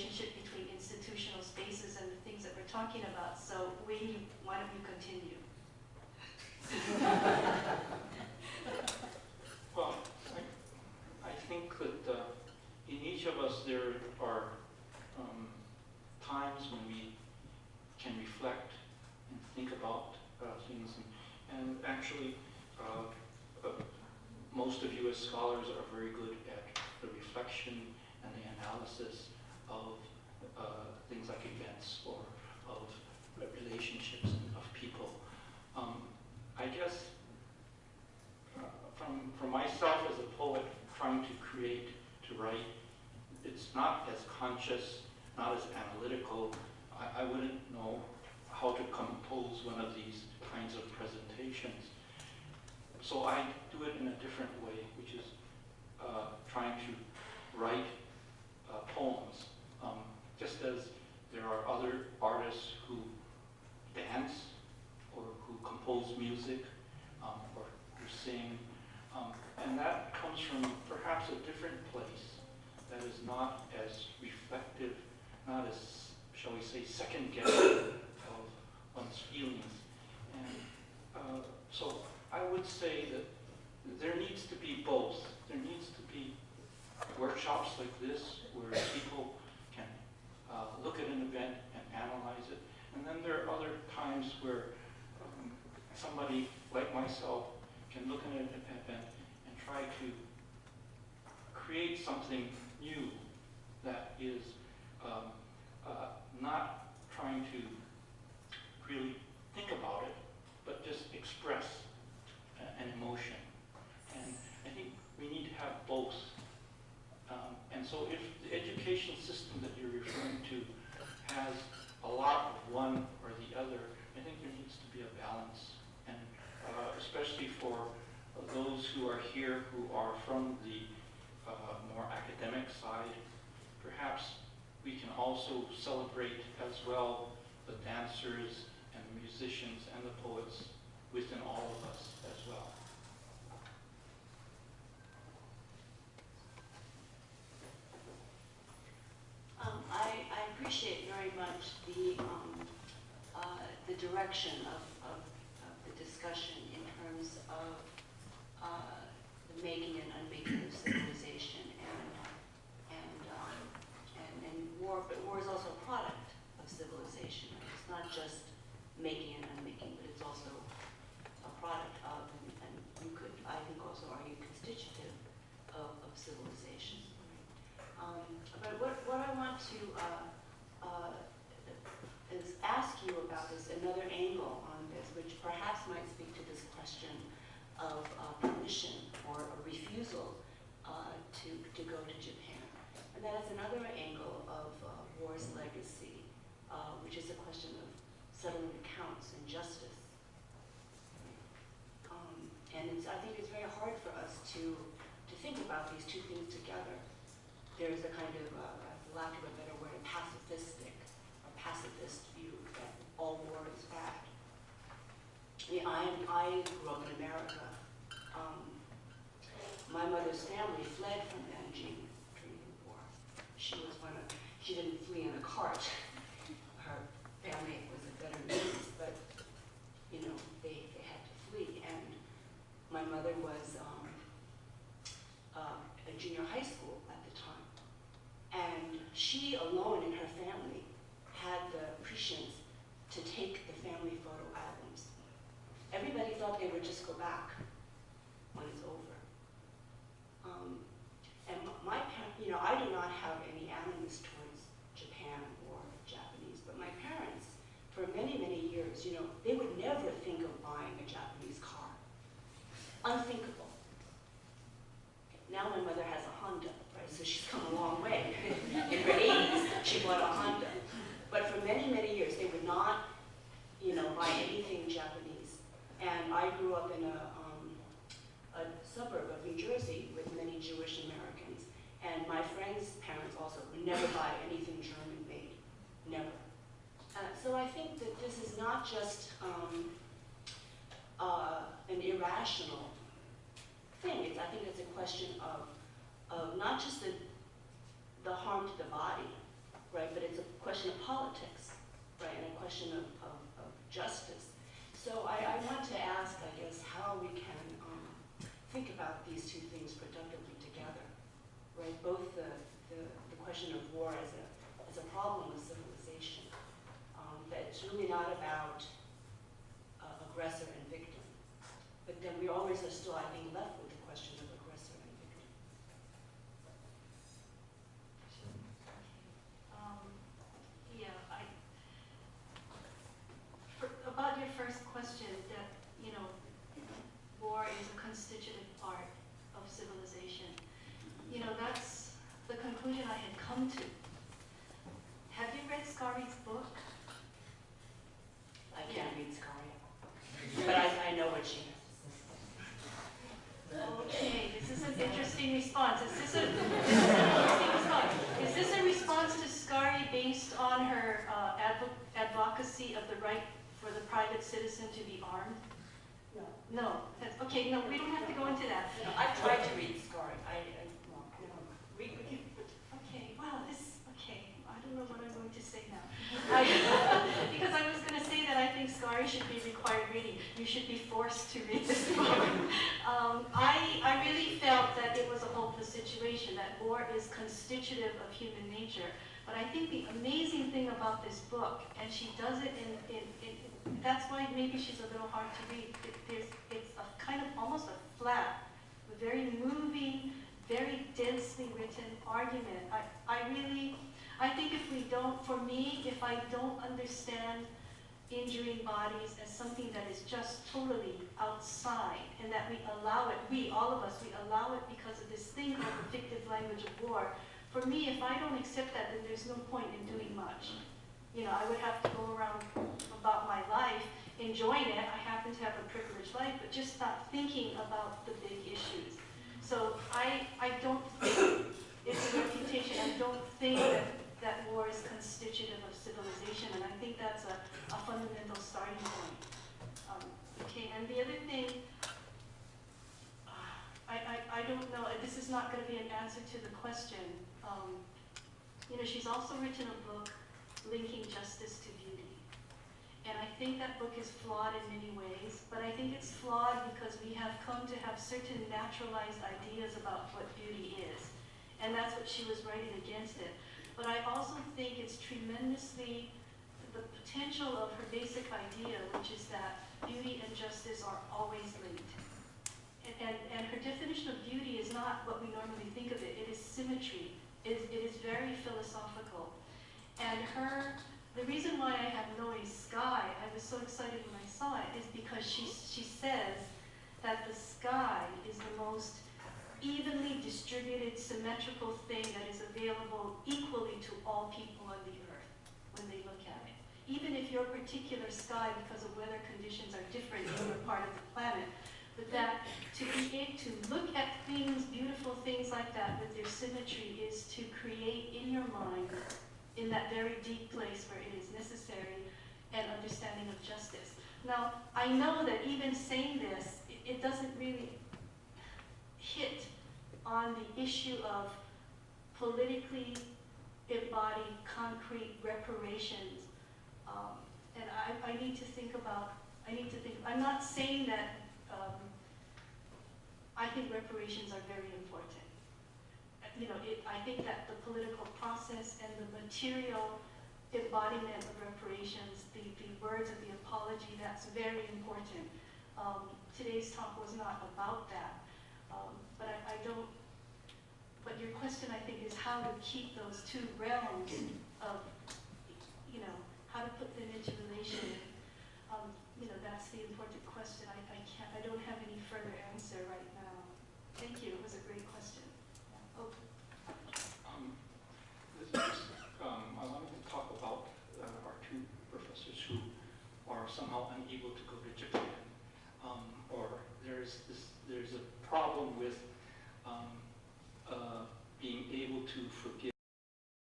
relationship between institutional spaces and the things that we're talking about. So Wayne, why don't you continue? Well, I think that in each of us there are times when we can reflect and think about things. And actually, most of you as scholars are very good at the reflection and the analysis of things like events or of relationships of people. I guess from myself as a poet trying to create, to write, it's not as conscious, not as analytical. I wouldn't know how to compose one of these kinds of presentations. So I do it in a different way, which is trying to write poems. Just as there are other artists who dance or who compose music or who sing. And that comes from perhaps a different place that is not as reflective, not as, shall we say, second guessing of one's feelings. And so I would say that there needs to be both. There needs to be workshops like this where people can look at an event and analyze it. And then there are other times where somebody like myself can look at an event and try to create something new that is not trying to really think about it, but just express an emotion. And I think we need to have both. And so if the education system that you're referring to has a lot of one or the other, I think there needs to be a balance. And especially for those who are here who are from the more academic side, perhaps we can also celebrate as well the dancers and the musicians and the poets within all of us as well. I appreciate very much the direction of the discussion in terms of the making and unmaking of civilization and war. But war is also a product of civilization. Right? It's not just making and unmaking, but it's also a product of, and you could, I think, also argue constitutive of civilization. But what I want to is ask you about is another angle on this, which perhaps might speak to this question of permission or a refusal to go to Japan. And that is another angle of war's legacy, which is a question of settling accounts and justice. And I think it's very hard for us to think about these two things together. There's a kind of, for lack of a better word, a pacifist view that all war is bad. I grew up in America. My mother's family fled from Nanjing during the war. She didn't flee in a cart. Her family was a better means, but they had to flee. And my mother was a junior high school at the time. And she alone in her family had the prescience to take the family photo albums. Everybody thought they would just go back when it's over. And my parents, I do not have any animus towards Japan or Japanese, but my parents, for many, many years, they would never think of buying a Japanese car. Unthinkable. Now my mother has a Honda, right? So she's come a long way. In her 80s, she bought a Honda. But for many, many years, they would not, buy anything Japanese. And I grew up in a suburb of New Jersey with many Jewish Americans. And my friends' parents also would never buy anything German made. Never. So I think that this is not just an irrational thing. I think it's a question of not just the harm to the body, right? But it's a question of politics, right? And a question of justice. So I want to ask, I guess, how we can think about these two things productively together, right? Both the question of war as a problem of civilization, that it's really not about aggressor and victim, but then we always are still, I think, left with the question of aggressor and victim. Yeah, about your first question, that, war is a constitutive part of civilization. That's the conclusion I had come to. Have you read Scari's book? I can't read Scari, but I know what she has. Okay, this is an interesting response. Is this an interesting response? Is this a response to Scari based on her advocacy of the right for the private citizen to be armed? No. No. Okay, no, we don't have to go into that. No, I've tried to read Scari. No. Read with you. Okay, wow, okay, I don't know what I'm going to say now. Because I was going to say that I think Scari should be required reading. You should be forced to read this book. I really felt that it was a hopeless situation, that war is constitutive of human nature. But I think the amazing thing about this book, and she does it that's why maybe she's a little hard to read. It's a kind of almost a flat, very moving, very densely written argument. I think if I don't understand injuring bodies as something that is just totally outside, and that we allow it, all of us, we allow it because of this thing called the fictive language of war. For me, if I don't accept that, then there's no point in doing much. I would have to go around about my life, enjoying it. I happen to have a privileged life, but just not thinking about the big issues. So I don't think it's a reputation. I don't think that war is constitutive of civilization, and I think that's a fundamental starting point. Okay, and the other thing, I don't know, this is not going to be an answer to the question. She's also written a book linking justice to beauty. And I think that book is flawed in many ways, but I think it's flawed because we have come to have certain naturalized ideas about what beauty is. And that's what she was writing against it. But I also think it's tremendously, the potential of her basic idea, which is that beauty and justice are always linked. And her definition of beauty is not what we normally think of it. It is symmetry. It is very philosophical. And the reason why I have Noe's sky, I was so excited when I saw it, is because she says that the sky is the most evenly distributed, symmetrical thing that is available equally to all people on the earth when they look at it. Even if your particular sky, because of weather conditions, are different in your part of the planet, but that to be able to look at things, beautiful things like that with their symmetry, is to create in your mind, in that very deep place where it is necessary, an understanding of justice. Now, I know that even saying this, it doesn't really hit on the issue of politically embodied concrete reparations. And I need to think about, I'm not saying that I think reparations are very important. I think that the political process and the material embodiment of reparations, the words of the apology, that's very important. Today's talk was not about that. But your question, I think, is how to keep those two realms of, how to put them into relation. That's the important question. I don't have any further answer right now. Thank you. It was a great question. Yeah. Oh. I wanted to talk about our two professors who are somehow unable to go to Japan, or there's a problem with being able to forgive